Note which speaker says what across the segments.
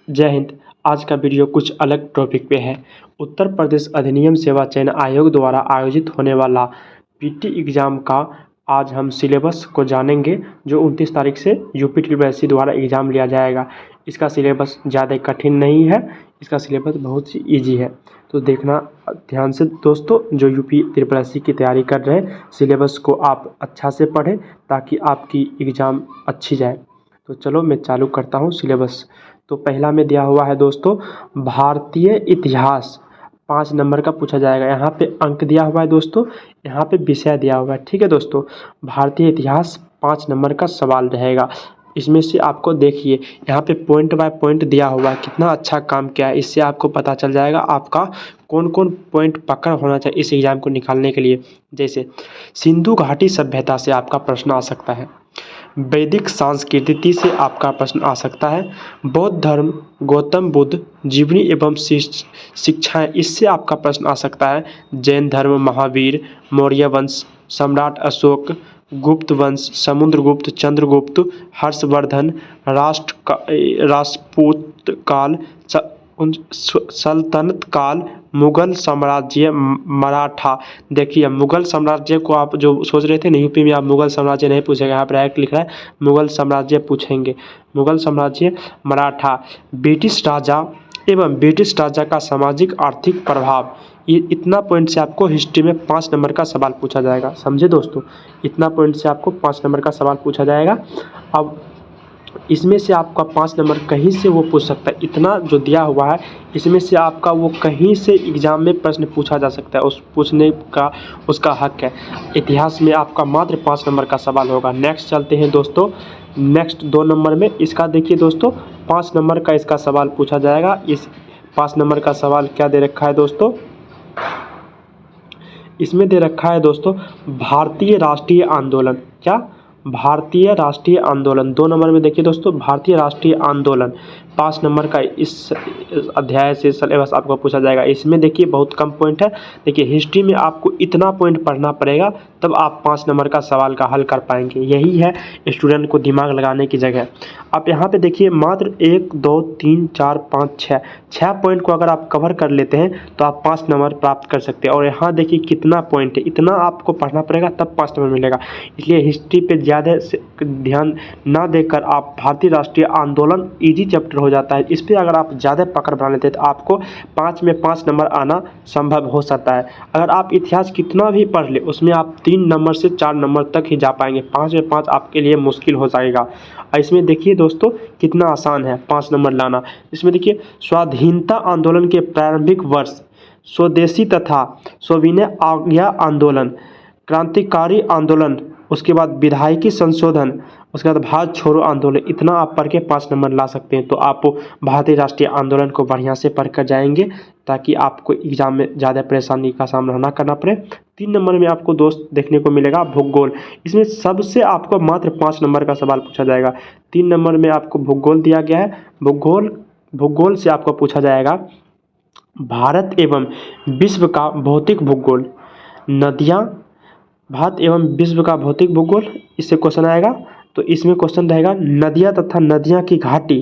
Speaker 1: जय हिंद। आज का वीडियो कुछ अलग टॉपिक पे है। उत्तर प्रदेश अधिनियम सेवा चयन आयोग द्वारा आयोजित होने वाला पीटी एग्ज़ाम का आज हम सिलेबस को जानेंगे, जो 29 तारीख से यूपी ट्रिपल द्वारा एग्ज़ाम लिया जाएगा। इसका सिलेबस ज़्यादा कठिन नहीं है, इसका सिलेबस बहुत ही ईजी है। तो देखना ध्यान से दोस्तों, जो यूपी ट्रिपल की तैयारी कर रहे हैं, सिलेबस को आप अच्छा से पढ़ें ताकि आपकी एग्ज़ाम अच्छी जाए। तो चलो मैं चालू करता हूँ सिलेबस। तो पहला में दिया हुआ है दोस्तों, भारतीय इतिहास 5 नंबर का पूछा जाएगा। यहाँ पे अंक दिया हुआ है दोस्तों, यहाँ पे विषय दिया हुआ है। ठीक है दोस्तों, भारतीय इतिहास 5 नंबर का सवाल रहेगा। इसमें से आपको देखिए यहाँ पे पॉइंट बाय पॉइंट दिया हुआ है, कितना अच्छा काम किया है। इससे आपको पता चल जाएगा आपका कौन कौन पॉइंट पकड़ होना चाहिए इस एग्ज़ाम को निकालने के लिए। जैसे सिंधु घाटी सभ्यता से आपका प्रश्न आ सकता है, वैदिक संस्कृति से आपका प्रश्न आ सकता है, बौद्ध धर्म, गौतम बुद्ध जीवनी एवं शिक्षाएं, इससे आपका प्रश्न आ सकता है, जैन धर्म, महावीर, मौर्य वंश, सम्राट अशोक, गुप्त वंश, समुद्रगुप्त, चंद्रगुप्त, हर्षवर्धन, राजपूत काल, सल्तनत काल, मुगल साम्राज्य, मराठा। देखिए मुगल साम्राज्य को आप जो सोच रहे थे ना, यूपी में आप मुगल साम्राज्य नहीं पूछेगा, यहाँ पर डायरेक्ट लिख रहा है मुगल साम्राज्य पूछेंगे। मुगल साम्राज्य, मराठा, ब्रिटिश राजा एवं ब्रिटिश राजा का सामाजिक आर्थिक प्रभाव। ये इतना पॉइंट से आपको हिस्ट्री में 5 नंबर का सवाल पूछा जाएगा। समझे दोस्तों, इतना पॉइंट से आपको 5 नंबर का सवाल पूछा जाएगा। अब इसमें से आपका 5 नंबर कहीं से वो पूछ सकता है, इतना जो दिया हुआ है इसमें से आपका वो कहीं से एग्ज़ाम में प्रश्न पूछा जा सकता है, उस पूछने का उसका हक है। इतिहास में आपका मात्र 5 नंबर का सवाल होगा। नेक्स्ट चलते हैं दोस्तों, नेक्स्ट 2 नंबर में इसका देखिए दोस्तों, 5 नंबर का इसका सवाल पूछा जाएगा। इस 5 नंबर का सवाल क्या दे रखा है दोस्तों, इसमें दे रखा है दोस्तों, भारतीय राष्ट्रीय आंदोलन। क्या? भारतीय राष्ट्रीय आंदोलन। 2 नंबर में देखिए दोस्तों, भारतीय राष्ट्रीय आंदोलन 5 नंबर का इस अध्याय से सिलेबस आपको पूछा जाएगा। इसमें देखिए बहुत कम पॉइंट है। देखिए हिस्ट्री में आपको इतना पॉइंट पढ़ना पड़ेगा, तब आप 5 नंबर का सवाल का हल कर पाएंगे। यही है स्टूडेंट को दिमाग लगाने की जगह। आप यहाँ पे देखिए मात्र 1 2 3 4 5 6 पॉइंट को अगर आप कवर कर लेते हैं तो आप 5 नंबर प्राप्त कर सकते हैं। और यहाँ देखिए कितना पॉइंट है, इतना आपको पढ़ना पड़ेगा तब 5 नंबर मिलेगा। इसलिए हिस्ट्री पे ज़्यादा ध्यान ना देकर आप भारतीय राष्ट्रीय आंदोलन इजी चैप्टर हो जाता है, इस पर अगर आप ज़्यादा पकड़ बना लेते हैं तो आपको 5 में 5 नंबर आना संभव हो सकता है। अगर आप इतिहास कितना भी पढ़ ले, उसमें आप 3 नंबर से 4 नंबर तक ही जा पाएंगे, 5 में 5 आपके लिए मुश्किल हो जाएगा। इसमें देखिए दोस्तों कितना आसान है 5 नंबर लाना। इसमें देखिए स्वाधीनता आंदोलन के प्रारंभिक वर्ष, स्वदेशी तथा सविनय आज्ञा आंदोलन, क्रांतिकारी आंदोलन, उसके बाद विधायकी संशोधन, उसके बाद भारत छोड़ो आंदोलन, इतना आप पढ़ के 5 नंबर ला सकते हैं। तो आप भारतीय राष्ट्रीय आंदोलन को बढ़िया से पढ़ कर जाएंगे ताकि आपको एग्जाम में ज़्यादा परेशानी का सामना ना करना पड़े। 3 नंबर में आपको दोस्त देखने को मिलेगा भूगोल। इसमें सबसे आपको मात्र 5 नंबर का सवाल पूछा जाएगा। 3 नंबर में आपको भूगोल दिया गया है। भूगोल से आपको पूछा जाएगा भारत एवं विश्व का भौतिक भूगोल, नदियाँ, भारत एवं विश्व का भौतिक भूगोल, इससे क्वेश्चन आएगा। तो इसमें क्वेश्चन रहेगा नदियाँ तथा नदियाँ की घाटी,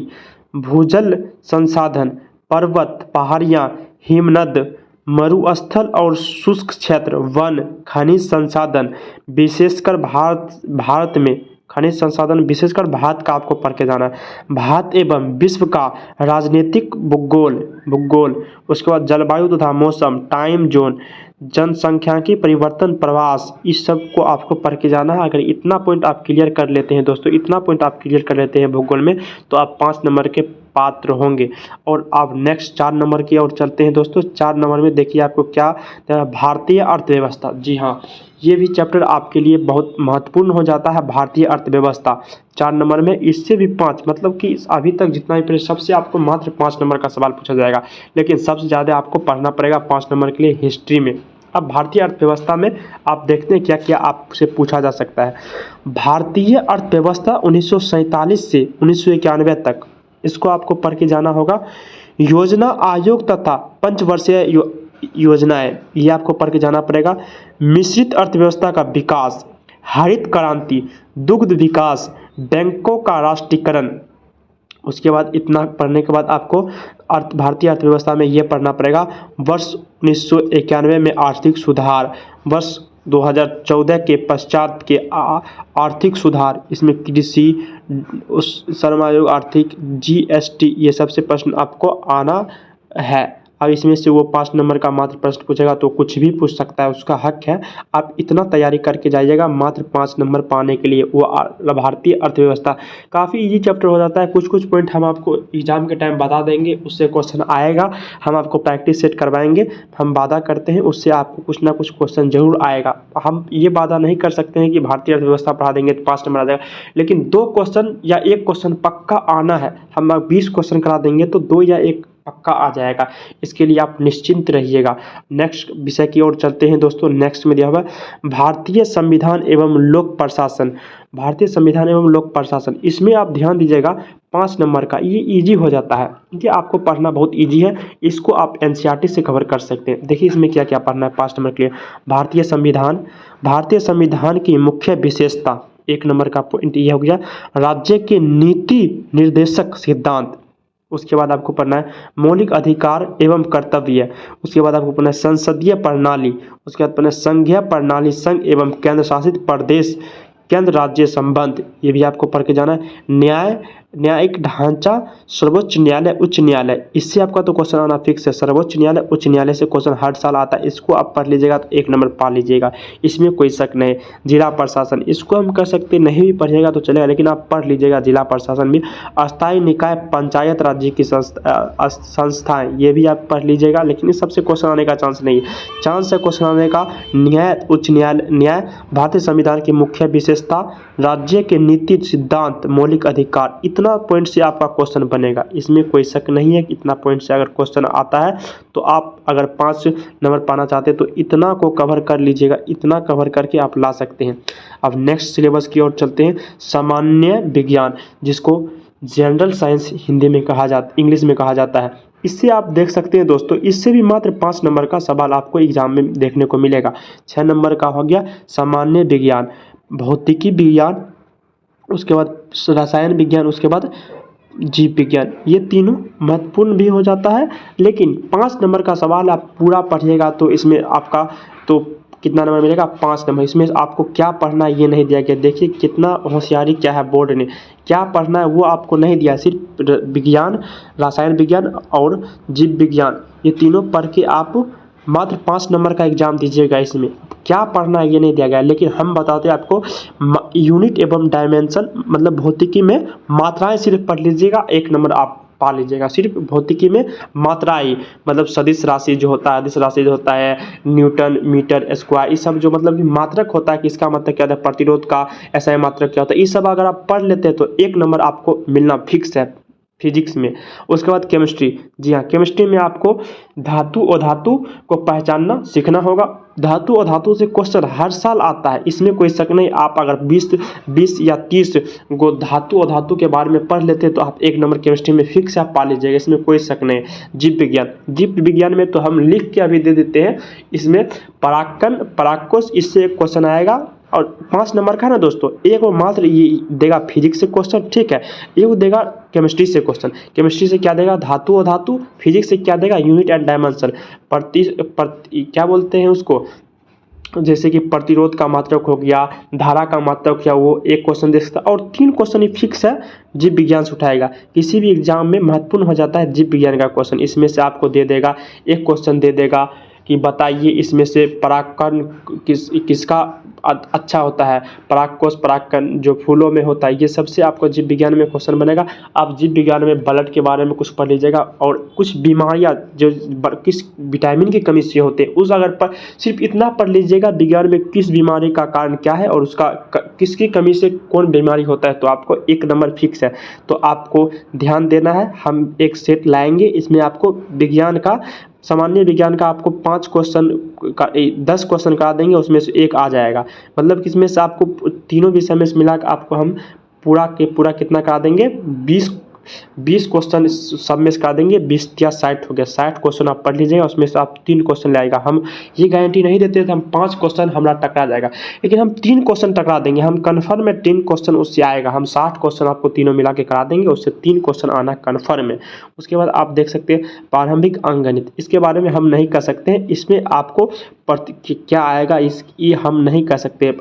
Speaker 1: भूजल संसाधन, पर्वत, पहाड़ियाँ, हिमनद, मरुस्थल और शुष्क क्षेत्र, वन, खनिज संसाधन, विशेषकर भारत में खनिज संसाधन, विशेषकर भारत का आपको पढ़ के जाना है। भारत एवं विश्व का राजनीतिक भूगोल, उसके बाद जलवायु तथा मौसम, टाइम जोन, जनसंख्या की परिवर्तन, प्रवास, इस सब को आपको पढ़ के जाना है। अगर इतना पॉइंट आप क्लियर कर लेते हैं दोस्तों, इतना पॉइंट आप क्लियर कर लेते हैं भूगोल में, तो आप 5 नंबर के पात्र होंगे। और आप नेक्स्ट 4 नंबर की ओर चलते हैं दोस्तों। 4 नंबर में देखिए आपको क्या, भारतीय अर्थव्यवस्था। जी हाँ, ये भी चैप्टर आपके लिए बहुत महत्वपूर्ण हो जाता है, भारतीय अर्थव्यवस्था 4 नंबर में। इससे भी 5, मतलब कि अभी तक जितना भी सबसे आपको मात्र 5 नंबर का सवाल पूछा जाएगा, लेकिन सबसे ज़्यादा आपको पढ़ना पड़ेगा 5 नंबर के लिए हिस्ट्री में। अब भारतीय अर्थव्यवस्था में आप देखते हैं क्या क्या आपसे पूछा जा सकता है। भारतीय अर्थव्यवस्था 1947 से 1991 तक, इसको आपको पढ़ के जाना होगा। योजना आयोग तथा पंचवर्षीय योजनाएं, ये आपको पढ़ के जाना पड़ेगा। मिश्रित अर्थव्यवस्था का विकास, हरित क्रांति, दुग्ध विकास, बैंकों का राष्ट्रीयकरण, उसके बाद इतना पढ़ने के बाद आपको भारतीय अर्थव्यवस्था में ये पढ़ना पड़ेगा। वर्ष 1991 में आर्थिक सुधार, वर्ष 2014 के पश्चात के आर्थिक सुधार, इसमें कृषि, उस श्रम आयोग, आर्थिक, जीएसटी, ये सबसे प्रश्न आपको आना है। अब इसमें से वो 5 नंबर का मात्र प्रश्न पूछेगा तो कुछ भी पूछ सकता है, उसका हक है। आप इतना तैयारी करके जाइएगा मात्र 5 नंबर पाने के लिए। वो भारतीय अर्थव्यवस्था काफ़ी इजी चैप्टर हो जाता है। कुछ कुछ पॉइंट हम आपको एग्जाम के टाइम बता देंगे, उससे क्वेश्चन आएगा, हम आपको प्रैक्टिस सेट करवाएंगे। हम वादा करते हैं उससे आपको कुछ ना कुछ क्वेश्चन जरूर आएगा। हम ये वादा नहीं कर सकते हैं कि भारतीय अर्थव्यवस्था पढ़ा देंगे तो 5 नंबर आ जाएगा, लेकिन 2 क्वेश्चन या 1 क्वेश्चन पक्का आना है। हम 20 क्वेश्चन करा देंगे तो 2 या 1 पक्का आ जाएगा। इसके लिए आप निश्चिंत रहिएगा। नेक्स्ट विषय की ओर चलते हैं दोस्तों। नेक्स्ट में दिया हुआ भारतीय संविधान एवं लोक प्रशासन। भारतीय संविधान एवं लोक प्रशासन, इसमें आप ध्यान दीजिएगा 5 नंबर का, ये इजी हो जाता है क्योंकि आपको पढ़ना बहुत इजी है। इसको आप एनसीईआरटी से कवर कर सकते हैं। देखिए इसमें क्या क्या पढ़ना है 5 नंबर के लिए। भारतीय संविधान, भारतीय संविधान की मुख्य विशेषता, 1 नंबर का पॉइंट ये हो गया। राज्य के नीति निर्देशक सिद्धांत, उसके बाद आपको पढ़ना है मौलिक अधिकार एवं कर्तव्य, उसके बाद आपको पढ़ना है संसदीय प्रणाली, उसके बाद पढ़ना है संघीय प्रणाली, संघ एवं केंद्र शासित प्रदेश, केंद्र राज्य संबंध, ये भी आपको पढ़ के जाना है। न्यायिक ढांचा, सर्वोच्च न्यायालय, उच्च न्यायालय, इससे आपका तो क्वेश्चन आना फिक्स है। सर्वोच्च न्यायालय, उच्च न्यायालय से क्वेश्चन हर साल आता है, इसको आप पढ़ लीजिएगा तो 1 नंबर पा लीजिएगा, इसमें कोई शक नहीं। जिला प्रशासन, इसको हम कर सकते नहीं भी पढ़िएगा तो चलेगा, लेकिन आप पढ़ लीजिएगा जिला प्रशासन भी। अस्थायी निकाय, पंचायत राज्य की संस्थाएं, ये भी आप पढ़ लीजिएगा, लेकिन इस सबसे क्वेश्चन आने का चांस नहीं है। चांस है क्वेश्चन आने का न्याय, उच्च न्यायालय, न्याय, भारतीय संविधान की मुख्य विशेषता, राज्य के नीति सिद्धांत, मौलिक अधिकार, इतना पॉइंट से आपका क्वेश्चन बनेगा। इसमें कोई शक नहीं है कि इतना पॉइंट से अगर क्वेश्चन आता है तो आप अगर 5 नंबर पाना चाहते हैं तो इतना को कवर कर लीजिएगा, इतना कवर करके आप ला सकते हैं। अब नेक्स्ट सिलेबस की ओर चलते हैं। सामान्य विज्ञान, जिसको जनरल साइंस हिंदी में कहा जाता, इंग्लिश में कहा जाता है, इससे आप देख सकते हैं दोस्तों, इससे भी मात्र 5 नंबर का सवाल आपको एग्जाम में देखने को मिलेगा। 6 नंबर का हो गया सामान्य विज्ञान, भौतिकी विज्ञान, उसके बाद रसायन विज्ञान, उसके बाद जीव विज्ञान, ये तीनों महत्वपूर्ण भी हो जाता है। लेकिन 5 नंबर का सवाल आप पूरा पढ़िएगा तो इसमें आपका तो कितना नंबर मिलेगा, 5 नंबर। इसमें आपको क्या पढ़ना है ये नहीं दिया गया। देखिए कितना होशियारी क्या है, बोर्ड ने क्या पढ़ना है वो आपको नहीं दिया। सिर्फ विज्ञान, रसायन विज्ञान और जीव विज्ञान, ये तीनों पढ़ के आप मात्र 5 नंबर का एग्जाम दीजिएगा। इसमें क्या पढ़ना है ये नहीं दिया गया, लेकिन हम बताते हैं आपको यूनिट एवं डायमेंशन, मतलब भौतिकी में मात्राएं सिर्फ पढ़ लीजिएगा, 1 नंबर आप पा लीजिएगा। सिर्फ भौतिकी में मात्राएं, मतलब सदिश राशि जो होता है, अदिश राशि जो होता है, न्यूटन, मीटर, स्क्वायर, ये सब जो मतलब कि मात्रक होता है कि इसका मतलब क्या होता है, प्रतिरोध का ऐसा मात्रक क्या होता है, ये सब अगर आप पढ़ लेते हैं तो 1 नंबर आपको मिलना फिक्स है फिजिक्स में। उसके बाद केमिस्ट्री, जी हाँ, केमिस्ट्री में आपको धातु और धातु को पहचानना सीखना होगा। धातु और धातु से क्वेश्चन हर साल आता है, इसमें कोई शक नहीं। आप अगर 20 या 30 गो धातु और धातु के बारे में पढ़ लेते तो आप 1 नंबर केमिस्ट्री में फिक्स आप पा लीजिएगा, इसमें कोई शक नहीं। जीव विज्ञान, जीव विज्ञान में तो हम लिख के अभी दे देते हैं, इसमें परागकण, परागकोश, इससे एक क्वेश्चन आएगा और 5 नंबर का है ना दोस्तों। एक वो मात्र ये देगा फिजिक्स से क्वेश्चन, ठीक है, ये वो देगा केमिस्ट्री से क्वेश्चन। केमिस्ट्री से क्या देगा, धातु और धातु, फिजिक्स से क्या देगा, यूनिट एंड डायमेंशन, क्या बोलते हैं उसको, जैसे कि प्रतिरोध का मात्रक हो गया, धारा का मात्रक क्या, वो एक क्वेश्चन दे सकता है। और 3 क्वेश्चन ही फिक्स है, जीव विज्ञान से उठाएगा। किसी भी एग्जाम में महत्वपूर्ण हो जाता है जीव विज्ञान का क्वेश्चन, इसमें से आपको दे देगा, एक क्वेश्चन दे देगा कि बताइए इसमें से परागकण किसका अच्छा होता है, परागकोश, परागकण जो फूलों में होता है, ये सबसे आपको जीव विज्ञान में क्वेश्चन बनेगा। आप जीव विज्ञान में ब्लड के बारे में कुछ पढ़ लीजिएगा और कुछ बीमारियां जो किस विटामिन की कमी से होते हैं उस अगर सिर्फ इतना पढ़ लीजिएगा, विज्ञान में किस बीमारी का कारण क्या है और उसका किसकी कमी से कौन बीमारी होता है, तो आपको 1 नंबर फिक्स है। तो आपको ध्यान देना है, हम एक सेट लाएंगे, इसमें आपको विज्ञान का, सामान्य विज्ञान का आपको 5 क्वेश्चन का 10 क्वेश्चन करा देंगे, उसमें से 1 आ जाएगा। मतलब कि इसमें से आपको तीनों विषय में मिला के आपको हम पूरा के पूरा कितना करा देंगे, 20 क्वेश्चन सब में से करा देंगे, 20 या 60 हो गया, 60 क्वेश्चन आप पढ़ लीजिएगा, उसमें से आप 3 क्वेश्चन ले आएगा। हम ये गारंटी नहीं देते थे हम 5 क्वेश्चन हमारा टकरा जाएगा, लेकिन हम 3 क्वेश्चन टकरा देंगे, हम कन्फर्म में 3 क्वेश्चन उससे आएगा। हम 60 क्वेश्चन आपको तीनों मिला के करा देंगे, उससे 3 क्वेश्चन आना कन्फर्म है। उसके बाद आप देख सकते हैं प्रारंभिक अंकगणित, इसके बारे में हम नहीं कर सकते हैं, इसमें आपको क्या आएगा ये हम नहीं कह सकते।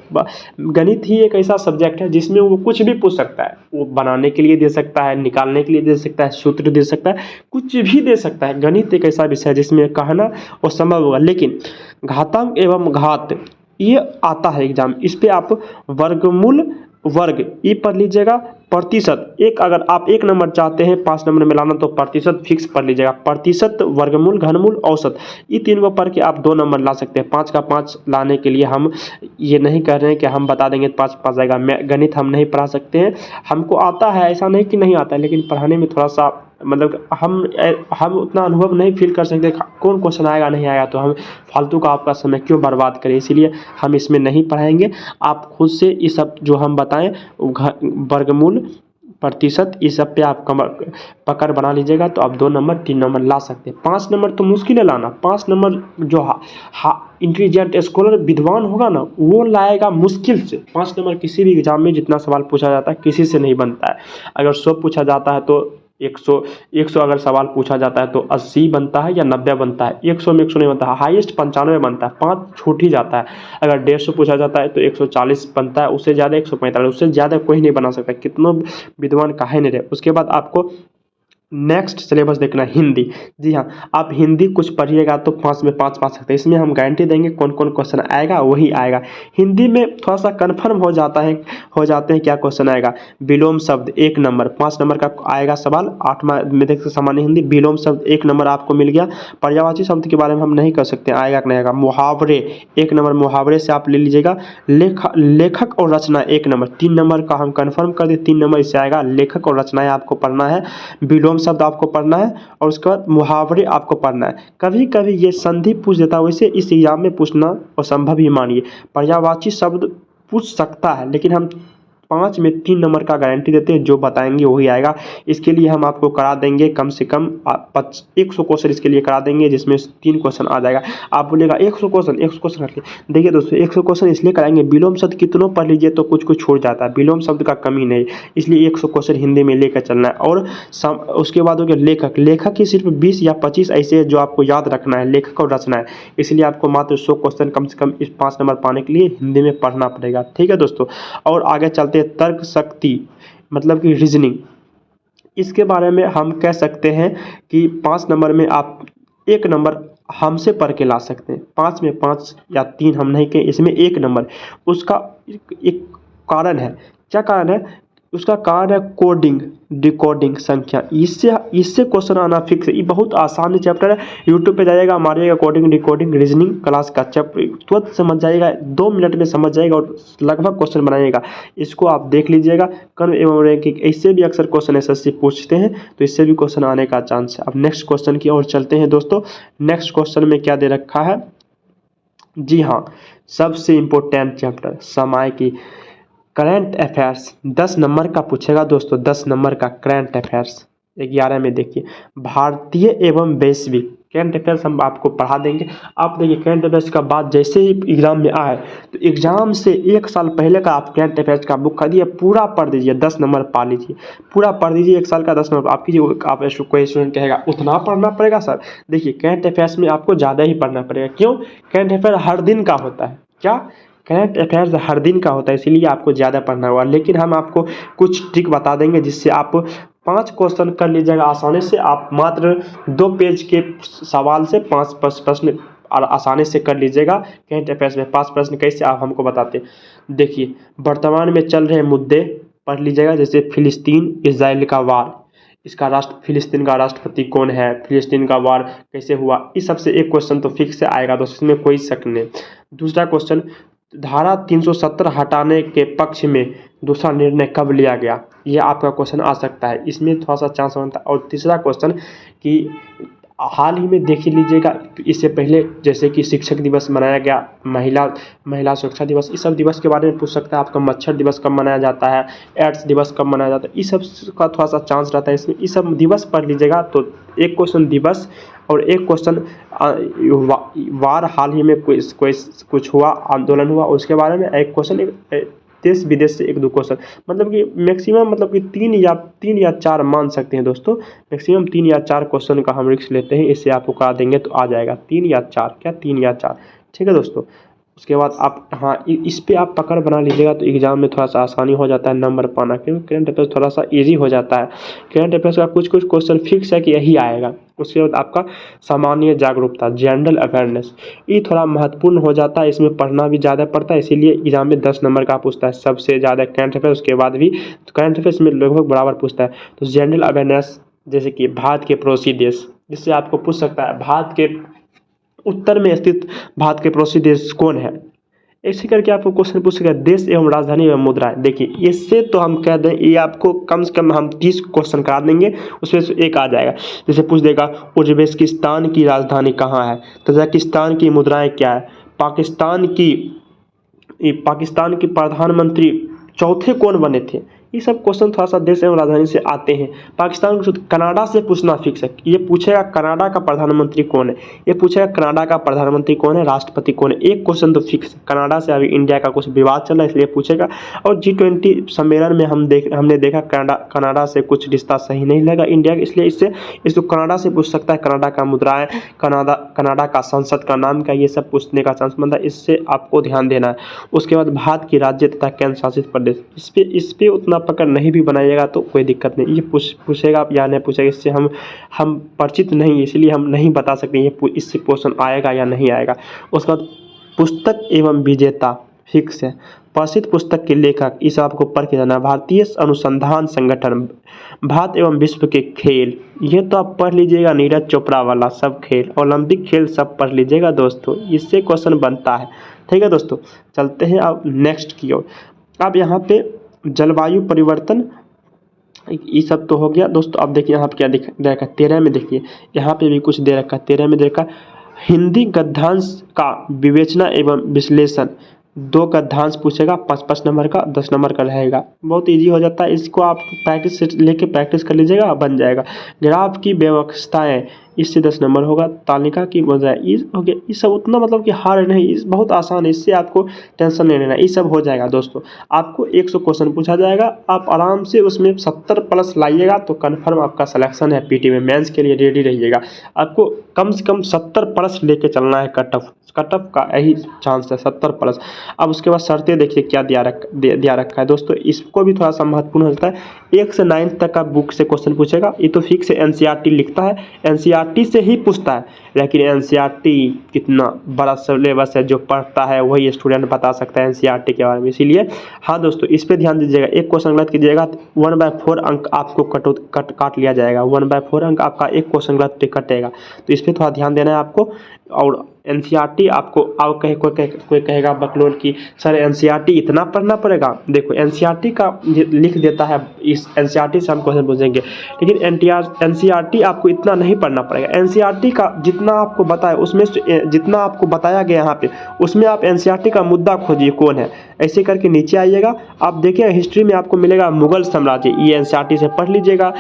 Speaker 1: गणित ही एक ऐसा सब्जेक्ट है जिसमें वो कुछ भी पूछ सकता है, वो बनाने के लिए दे सकता है, निकालने के लिए दे सकता है, सूत्र दे सकता है, कुछ भी दे सकता है। गणित एक ऐसा विषय है जिसमें कहना वो संभव होगा, लेकिन घातांक एवं घात ये आता है एग्जाम, इस पे आप वर्गमूल वर्ग ये पढ़ लीजिएगा, प्रतिशत एक, अगर आप 1 नंबर चाहते हैं 5 नंबर में लाना तो प्रतिशत फिक्स पढ़ लीजिएगा, प्रतिशत, वर्गमूल, घनमूल, औसत, ये 3 को पढ़ के आप 2 नंबर ला सकते हैं। 5 का 5 लाने के लिए हम ये नहीं कह रहे हैं कि हम बता देंगे 5 पास जाएगा। गणित हम नहीं पढ़ा सकते हैं, हमको आता है, ऐसा नहीं कि नहीं आता है, लेकिन पढ़ाने में थोड़ा सा मतलब हम उतना अनुभव नहीं फील कर सकते कौन क्वेश्चन आएगा नहीं आएगा, तो हम फालतू का आपका समय क्यों बर्बाद करें, इसीलिए हम इसमें नहीं पढ़ाएंगे। आप खुद से ये सब जो हम बताएं वर्गमूल, प्रतिशत, इस सब पे आप पकड़ बना लीजिएगा तो आप 2 नंबर 3 नंबर ला सकते हैं। 5 नंबर तो मुश्किल है लाना, 5 नंबर जो इंटेलिजेंट स्कॉलर विद्वान होगा ना वो लाएगा मुश्किल से। 5 नंबर किसी भी एग्जाम में जितना सवाल पूछा जाता है किसी से नहीं बनता है। अगर 100 पूछा जाता है तो 100 अगर सवाल पूछा जाता है तो 80 बनता है या 90 बनता है, 100 में 100 नहीं बनता है, हाईएस्ट 95 बनता है, 5 छूट ही जाता है। अगर 150 पूछा जाता है तो 140 बनता है, उससे ज़्यादा 145, उससे ज़्यादा कोई नहीं बना सकता, कितनों विद्वान काहे नहीं रहे। उसके बाद आपको नेक्स्ट सिलेबस देखना हिंदी। जी हाँ, आप हिंदी कुछ पढ़िएगा तो 5 में 5 पा सकते हैं, इसमें हम गारंटी देंगे कौन कौन क्वेश्चन आएगा वही आएगा। हिंदी में थोड़ा सा कन्फर्म हो जाते हैं क्या क्वेश्चन आएगा। विलोम शब्द 1 नंबर, 5 नंबर का आएगा सवाल। 8वां में देख सामान्य हिंदी, विलोम शब्द 1 नंबर आपको मिल गया। पर्यायवाची शब्द के बारे में हम नहीं कर सकते आएगा कि नहीं आएगा। मुहावरे 1 नंबर, मुहावरे से आप ले लीजिएगा। लेखक और रचना 1 नंबर, 3 नंबर का हम कन्फर्म कर दे, 3 नंबर इससे आएगा। लेखक और रचनाएं आपको पढ़ना है, विलोम शब्द आपको पढ़ना है, और उसके बाद मुहावरे आपको पढ़ना है। कभी कभी ये संधि पूछ देता है, वैसे इस एग्जाम में पूछना असंभव ही मानिए। पर्यायवाची शब्द पूछ सकता है, लेकिन हम 5 में 3 नंबर का गारंटी देते हैं, जो बताएंगे वही आएगा। इसके लिए हम आपको करा देंगे कम से कम 100 क्वेश्चन इसके लिए करा देंगे, जिसमें 3 क्वेश्चन आ जाएगा। आप बोलेगा 100 क्वेश्चन करके, देखिए दोस्तों 100 क्वेश्चन इसलिए कराएंगे, विलोम शब्द कितनों पढ़ लीजिए तो कुछ कुछ छूट जाता है, विलोम शब्द का कमी नहीं, इसलिए 100 क्वेश्चन हिंदी में लेकर चलना है। और उसके बाद हो गया लेखक ही सिर्फ 20 या 25 ऐसे जो आपको याद रखना है, लेखक और रचना है, इसलिए आपको मात्र 100 क्वेश्चन कम से कम इस 5 नंबर पाने के लिए हिंदी में पढ़ना पड़ेगा। ठीक है दोस्तों, और आगे चलते तर्क शक्ति मतलब कि रीजनिंग, इसके बारे में हम कह सकते हैं कि 5 नंबर में आप 1 नंबर हमसे पढ़ के ला सकते हैं। 5 में 5 या 3 हम नहीं कहें, इसमें 1 नंबर। उसका एक कारण है, क्या कारण है? उसका कारण है कोडिंग, डिकोडिंग, संख्या, इससे क्वेश्चन आना फिक्स है। ये बहुत आसान चैप्टर है, यूट्यूब पे जाइएगा, मारिएगा कोडिंग, डिकोडिंग, रीजनिंग क्लास का चैप्टर, तुरंत समझ जाइएगा, 2 मिनट में समझ जाएगा और लगभग क्वेश्चन बनाइएगा। इसको आप देख लीजिएगा। कर्म एवं रैंकिंग, इससे भी अक्सर क्वेश्चन एसएससी पूछते हैं, तो इससे भी क्वेश्चन आने का चांस है। अब नेक्स्ट क्वेश्चन की ओर चलते हैं दोस्तों। नेक्स्ट क्वेश्चन में क्या दे रखा है? जी हाँ, सबसे इम्पोर्टेंट चैप्टर समय की करंट अफेयर्स 10 नंबर का पूछेगा दोस्तों, 10 नंबर का करंट अफेयर्स। 11 में देखिए भारतीय एवं वैश्विक करंट अफेयर्स हम आपको पढ़ा देंगे। आप देखिए करंट अफेयर्स का बात जैसे ही एग्जाम में आए तो एग्जाम से 1 साल पहले का आप करंट अफेयर्स का बुक खरीदिए, पूरा पढ़ दीजिए, 10 नंबर पा लीजिए, पूरा पढ़ दीजिए। 1 साल का 10 नंबर आप कीजिए। आप कोई स्टूडेंट कहेगा उतना पढ़ना पड़ेगा सर, देखिए करंट अफेयर्स में आपको ज़्यादा ही पढ़ना पड़ेगा। क्यों? करंट अफेयर हर दिन का होता है। क्या? करंट अफेयर्स हर दिन का होता है, इसीलिए आपको ज़्यादा पढ़ना होगा। लेकिन हम आपको कुछ ट्रिक बता देंगे जिससे आप 5 क्वेश्चन कर लीजिएगा आसानी से। आप मात्र 2 पेज के सवाल से 5 प्रश्न आसानी से कर लीजिएगा। करंट अफेयर्स में 5 प्रश्न कैसे आप हमको बताते हैं। देखिए वर्तमान में चल रहे मुद्दे पढ़ लीजिएगा, जैसे फिलिस्तीन इजराइल का वार, इसका फिलिस्तीन का राष्ट्रपति कौन है, फिलिस्तीन का वार कैसे हुआ, इस सबसे एक क्वेश्चन तो फिक्स से आएगा, तो इसमें कोई शक नहीं। दूसरा क्वेश्चन, धारा 370 हटाने के पक्ष में दूसरा निर्णय कब लिया गया, ये आपका क्वेश्चन आ सकता है, इसमें थोड़ा सा चांस बनता है। और तीसरा क्वेश्चन कि हाल ही में देख लीजिएगा, इससे पहले जैसे कि शिक्षक दिवस मनाया गया, महिला सुरक्षा दिवस, इस सब दिवस के बारे में पूछ सकता है आपका। मच्छर दिवस कब मनाया जाता है, एड्स दिवस कब मनाया जाता है, इस सब का थोड़ा सा चांस रहता है इसमें। इस सब दिवस पढ़ लीजिएगा तो एक क्वेश्चन दिवस और एक क्वेश्चन वार, हाल ही में कुछ हुआ, आंदोलन हुआ उसके बारे में, एक क्वेश्चन देश विदेश से एक दो क्वेश्चन, मतलब कि मैक्सिमम मतलब कि तीन या चार मान सकते हैं दोस्तों। मैक्सिमम 3 या 4 क्वेश्चन का हम रिस्क लेते हैं, इससे आपको करा देंगे तो आ जाएगा 3 या 4, क्या 3 या 4, ठीक है दोस्तों। उसके बाद आप हाँ इस पे आप पकड़ बना लीजिएगा तो एग्जाम में थोड़ा सा आसानी हो जाता है नंबर पाना, क्योंकि करंट अफेयर्स थोड़ा सा इजी हो जाता है। करंट अफेयर्स का कुछ क्वेश्चन फिक्स है कि यही आएगा। उसके बाद आपका सामान्य जागरूकता, जनरल अवेयरनेस, ये थोड़ा महत्वपूर्ण हो जाता है, इसमें पढ़ना भी ज़्यादा पड़ता है, इसीलिए एग्जाम में 10 नंबर का पूछता है सबसे ज़्यादा करंट अफेयर। उसके बाद भी करंट अफेयर्स में लगभग बराबर पूछता है। तो जनरल अवेयरनेस जैसे कि भारत के पड़ोसी देश, जिससे आपको पूछ सकता है भारत के उत्तर में स्थित भारत के पड़ोसी देश कौन है, ऐसे करके आपको क्वेश्चन पूछ सकेगा। देश एवं राजधानी एवं मुद्राएं, देखिए इससे तो हम कह दें ये आपको कम से कम हम 30 क्वेश्चन करा देंगे, उसमें से एक आ जाएगा। जैसे पूछ देगा उज्बेकिस्तान की राजधानी कहाँ है, तजाकिस्तान की मुद्राएं क्या है, पाकिस्तान की प्रधानमंत्री चौथे कौन बने थे, ये सब क्वेश्चन थोड़ा सा देश एवं राजधानी से आते हैं। पाकिस्तान को कनाडा से पूछना फिक्स है, ये पूछेगा कनाडा का प्रधानमंत्री कौन है, ये पूछेगा कनाडा का प्रधानमंत्री कौन है, राष्ट्रपति कौन है, एक क्वेश्चन तो फिक्स है। कनाडा से अभी इंडिया का कुछ विवाद चल रहा है इसलिए पूछेगा। और G20 सम्मेलन में हमने देखा कनाडा से कुछ रिश्ता सही नहीं लगा इंडिया का, इसलिए इसको कनाडा से पूछ सकता है। कनाडा का मुद्राएं, कनाडा का संसद का नाम क्या, ये सब पूछने का चांस बनता है, इससे आपको ध्यान देना है। उसके बाद भारत की राज्य तथा केंद्र शासित प्रदेश, इस पे उतना पकड़ नहीं भी बनाइएगा तो कोई दिक्कत नहीं, ये पूछेगा आप या नहीं पूछेगा, इससे हम परिचित नहीं, इसलिए हम नहीं बता सकते ये इससे क्वेश्चन आएगा या नहीं आएगा। उसके बाद पुस्तक एवं विजेता फिक्स है, प्रसिद्ध पुस्तक के लेखक, इस आपको पढ़ के जाना। भारतीय अनुसंधान संगठन, भारत एवं विश्व के खेल, ये तो आप पढ़ लीजिएगा, नीरज चोपड़ा वाला सब खेल, ओलंपिक खेल सब पढ़ लीजिएगा दोस्तों, इससे क्वेश्चन बनता है, ठीक है दोस्तों। चलते हैं अब नेक्स्ट की ओर। अब यहाँ पे जलवायु परिवर्तन, ये सब तो हो गया दोस्तों। अब देखिए यहाँ पे क्या दे रखा है 13 में, देखिए यहाँ पे भी कुछ दे रखा है 13 में दे रखा है, हिंदी गद्यांश का विवेचना एवं विश्लेषण, 2 गद्यांश पूछेगा, 5-5 नंबर का, 10 नंबर का रहेगा, बहुत इजी हो जाता है। इसको आप प्रैक्टिस से लेके प्रैक्टिस कर लीजिएगा, बन जाएगा। ग्राफ की व्यवस्थाएं, इससे 10 नंबर होगा। तालिका की बजाय इस हो गया, ये सब उतना मतलब कि हार्ड नहीं, इस बहुत आसान है, इससे आपको टेंशन नहीं लेना, ये सब हो जाएगा दोस्तों। आपको 100 क्वेश्चन पूछा जाएगा, आप आराम से उसमें 70 प्लस लाइएगा तो कन्फर्म आपका सिलेक्शन है पीटी में, मेंस के लिए रेडी रहिएगा। आपको कम से कम 70 प्लस लेके चलना है, कट ऑफ का यही चांस है 70 प्लस। अब उसके बाद शर्तें देखिए क्या दिया रखा है दोस्तों, इसको भी थोड़ा सा महत्वपूर्ण होता है। 1 से 9 तक का बुक से क्वेश्चन पूछेगा, ये तो फिक्स है, एनसीईआरटी लिखता है, एनसीईआरटी से ही पूछता है, लेकिन एनसीईआरटी कितना बड़ा सिलेबस है, जो पढ़ता है वही स्टूडेंट बता सकता है एनसीईआरटी के बारे में, इसीलिए हाँ दोस्तों इस पे ध्यान दीजिएगा। एक क्वेश्चन गलत कीजिएगा तो 1/4 अंक आपको काट लिया जाएगा, 1/4 अंक आपका एक क्वेश्चन गलत पे कटेगा, तो इस पर थोड़ा ध्यान देना है आपको। और एनसीईआरटी आपको कोई कहेगा बकलोल की सर एनसीईआरटी इतना पढ़ना पड़ेगा, देखो एनसीईआरटी का लिख देता है, इस एनसीईआरटी से हम क्वेश्चन पूछेंगे, लेकिन एनसीईआरटी आपको इतना नहीं पढ़ना पड़ेगा। एनसीईआरटी का जितना आपको बताया उसमें जितना आपको बताया गया यहाँ पे, उसमें आप एनसीईआरटी का मुद्दा खोजिए कौन है, ऐसे करके नीचे आइएगा। आप देखिए हिस्ट्री में आपको मिलेगा मुगल साम्राज्य, ये एनसीईआरटी से पढ़ लीजिएगा।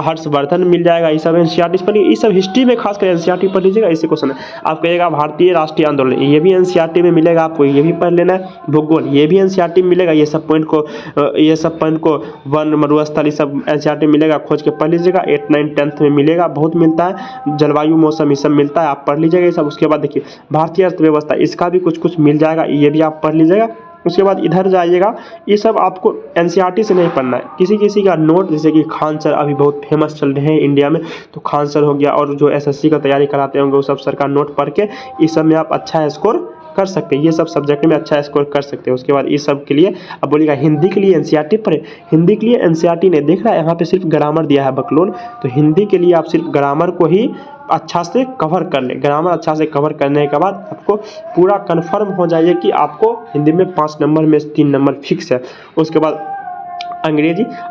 Speaker 1: हर्षवर्धन मिल जाएगा, ये सब एनसीईआरटी से पढ़िए, ये सब हिस्ट्री में खासकर एनसीईआरटी पढ़ लीजिएगा, ऐसे क्वेश्चन है। आप कहिएगा भारतीय राष्ट्रीय आंदोलन, ये भी एनसीईआरटी में मिलेगा, आपको ये भी पढ़ लेना है। भूगोल, ये भी एनसीईआरटी में मिलेगा, ये सब पॉइंट को वन मरुस्थल, ये सब एनसीईआरटी में मिलेगा, खोज के पढ़ लीजिएगा। 8, 9, 10 में मिलेगा, बहुत मिलता है। जलवायु मौसम ये सब मिलता है, आप पढ़ लीजिएगा ये सब। उसके बाद देखिए भारतीय अर्थव्यवस्था, इसका भी कुछ मिल जाएगा, ये भी आप पढ़ लीजिएगा। उसके बाद इधर जाइएगा, ये सब आपको एनसीईआरटी से नहीं पढ़ना है, किसी का नोट, जैसे कि खान सर अभी बहुत फेमस चल रहे हैं इंडिया में, तो खान सर हो गया, और जो एसएससी का तैयारी कराते होंगे वो सब सर का नोट पढ़ के इस सब में आप अच्छा स्कोर कर सकते हैं, ये सब सब्जेक्ट में अच्छा स्कोर कर सकते हैं। उसके बाद इस सब के लिए अब बोलिएगा हिंदी के लिए एनसीईआरटी पढ़े, हिंदी के लिए एनसीईआरटी ने देख रहा है यहाँ पे सिर्फ ग्रामर दिया है बकलोल, तो हिंदी के लिए आप सिर्फ ग्रामर को ही अच्छा से कवर कर ले। ग्रामर अच्छा से कवर करने के बाद आपको पूरा कंफर्म हो जाइए कि आपको हिंदी में 5 नंबर में 3 नंबर फिक्स है। उसके बाद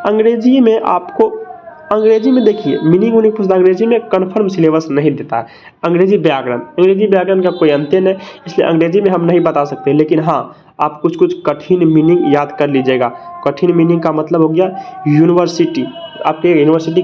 Speaker 1: अंग्रेजी में आपको अंग्रेजी में देखिए मीनिंग उनिंग पूछता है, अंग्रेजी में कन्फर्म सिलेबस नहीं देता है। अंग्रेजी व्याकरण का कोई अंत नहीं, इसलिए अंग्रेजी में हम नहीं बता सकते। लेकिन हाँ, आप कुछ कुछ कठिन मीनिंग याद कर लीजिएगा। कठिन मीनिंग का मतलब हो गया यूनिवर्सिटी। आपके यूनिवर्सिटी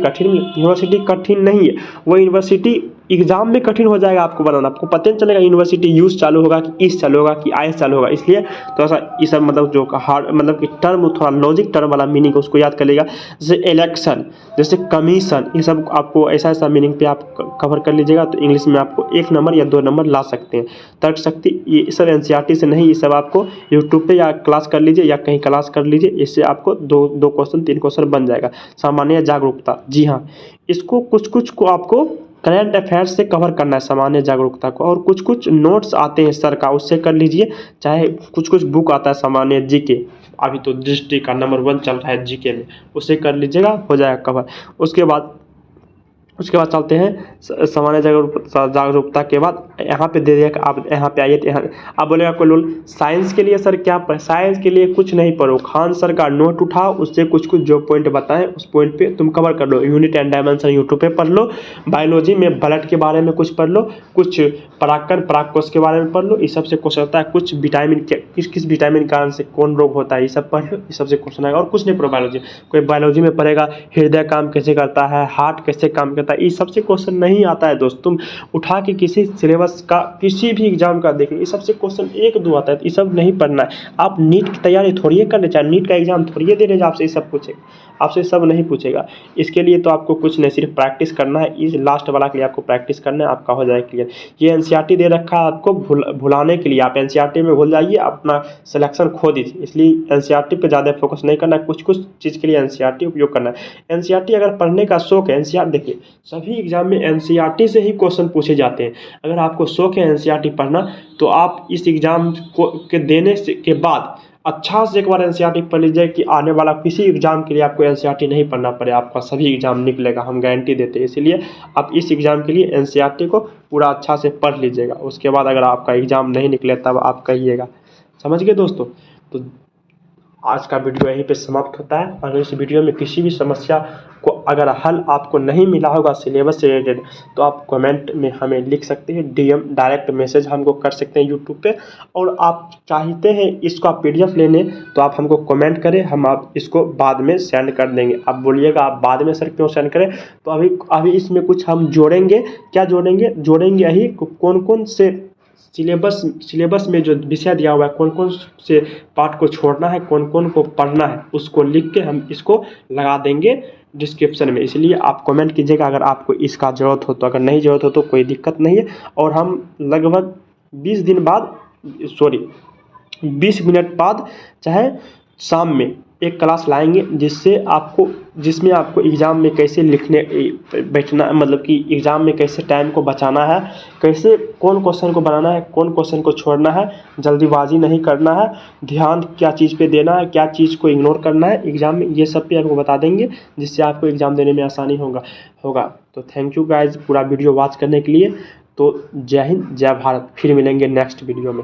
Speaker 1: कठिन नहीं है, वो यूनिवर्सिटी एग्जाम में कठिन हो जाएगा आपको बनाना। आपको पता नहीं चलेगा यूनिवर्सिटी यूज चालू होगा कि इस चालू होगा कि आइस चालू होगा। इसलिए थोड़ा सा ये सब मतलब जो हार्ड मतलब कि टर्म, थोड़ा लॉजिक टर्म वाला मीनिंग है उसको याद कर लेगा। जैसे इलेक्शन, जैसे कमीशन, ये सब आपको ऐसा मीनिंग पे आप कवर कर लीजिएगा तो इंग्लिश में आपको 1 नंबर या 2 नंबर ला सकते हैं। तर्क शक्ति, ये सब एनसीईआरटी से नहीं, ये सब आपको यूट्यूब पे या क्लास कर लीजिए या कहीं क्लास कर लीजिए, इससे आपको 2 क्वेश्चन 3 क्वेश्चन बन जाएगा। सामान्य जागरूकता, जी हाँ, इसको कुछ को आपको करंट अफेयर्स से कवर करना है सामान्य जागरूकता को। और कुछ नोट्स आते हैं सर का, उससे कर लीजिए। चाहे कुछ बुक आता है सामान्य जीके, अभी तो दृष्टि का नंबर 1 चल रहा है जीके में, उससे कर लीजिएगा, हो जाएगा कवर। उसके बाद चलते हैं सामान्य जागरूकता के बाद यहाँ पे दे दिया कि आप यहाँ पे आइए तो यहाँ आप बोलेगा कोई लोग साइंस के लिए सर क्या पढ़े, साइंस के लिए कुछ नहीं पढ़ो, खान सर का नोट उठाओ, उससे कुछ जो पॉइंट बताएं उस पॉइंट पे तुम कवर कर लो। यूनिट एंड डायमेंशन यूट्यूब पे पढ़ लो। बायोलॉजी में ब्लड के बारे में कुछ पढ़ लो, कुछ परागकोश के बारे में पढ़ लो, इस सबसे क्वेश्चन होता है। कुछ विटामिन किस विटामिन के कारण से कौन रोग होता है, ये सब पढ़ लो, इस सबसे क्वेश्चन आएगा। और कुछ नहीं पढ़ो बायोलॉजी, कोई बायोलॉजी में पढ़ेगा हृदय काम कैसे करता है, हार्ट कैसे काम करता है, इस सबसे क्वेश्चन नहीं आता है दोस्त। तुम उठा के किसी सिलेबस का किसी भी एग्जाम का देखिए, इस सबसे क्वेश्चन 1-2 आता है, ये सब नहीं पढ़ना है। आप नीट की तैयारी थोड़ी करने चाहिए, नीट का एग्जाम थोड़ी दे रहे आपसे ये सब पूछेगा, आपसे सब नहीं पूछेगा। इसके लिए तो आपको कुछ नहीं, सिर्फ प्रैक्टिस करना है। इस लास्ट वाला के लिए आपको प्रैक्टिस करना है, आपका हो जाएगा क्लियर। ये एनसीईआरटी दे रखा है आपको भुलाने के लिए, आप एनसीईआरटी में भूल जाइए, अपना सिलेक्शन खो दीजिए। इसलिए एनसीईआरटी पे ज़्यादा फोकस नहीं करना है, कुछ चीज़ के लिए एनसीईआरटी उपयोग करना है। एनसीईआरटी अगर पढ़ने का शौक है, एनसीईआरटी देखिए सभी एग्जाम में एनसीईआरटी से ही क्वेश्चन पूछे जाते हैं। अगर आपको शौक है एनसीईआरटी पढ़ना तो आप इस एग्जाम को के देने से के बाद अच्छा से एक बार एनसीईआरटी पढ़ लीजिए कि आने वाला किसी एग्जाम के लिए आपको एनसीईआरटी नहीं पढ़ना पड़े, आपका सभी एग्जाम निकलेगा, हम गारंटी देते हैं। इसीलिए आप इस एग्जाम के लिए एनसीईआरटी को पूरा अच्छा से पढ़ लीजिएगा। उसके बाद अगर आपका एग्जाम नहीं निकले तब आप कहिएगा। समझ गए दोस्तों? तो आज का वीडियो यहीं पे समाप्त होता है। अगर इस वीडियो में किसी भी समस्या को अगर हल आपको नहीं मिला होगा सिलेबस से रिलेटेड तो आप कमेंट में हमें लिख सकते हैं, डीएम डायरेक्ट मैसेज हमको कर सकते हैं यूट्यूब पे। और आप चाहते हैं इसका पीडीएफ लेने तो आप हमको कमेंट करें, हम आप इसको बाद में सेंड कर देंगे। आप बोलिएगा आप बाद में सर क्यों सेंड करें, तो अभी इसमें कुछ हम जोड़ेंगे। क्या जोड़ेंगे यही कौन कौन से सिलेबस में जो विषय दिया हुआ है, कौन कौन से पार्ट को छोड़ना है, कौन कौन को पढ़ना है, उसको लिख के हम इसको लगा देंगे डिस्क्रिप्शन में। इसलिए आप कमेंट कीजिएगा अगर आपको इसका ज़रूरत हो तो, अगर नहीं ज़रूरत हो तो कोई दिक्कत नहीं है। और हम लगभग 20 मिनट बाद चाहे शाम में एक क्लास लाएंगे जिसमें आपको एग्ज़ाम में कैसे लिखने बैठना, मतलब कि एग्ज़ाम में कैसे टाइम को बचाना है, कैसे कौन क्वेश्चन को बनाना है, कौन क्वेश्चन को छोड़ना है, जल्दीबाजी नहीं करना है, ध्यान क्या चीज़ पे देना है, क्या चीज़ को इग्नोर करना है एग्ज़ाम में, ये सब पे आपको बता देंगे, जिससे आपको एग्ज़ाम देने में आसानी होगा। तो थैंक यू गाइज पूरा वीडियो वॉच करने के लिए। तो जय हिंद, जय भारत। फिर मिलेंगे नेक्स्ट वीडियो में।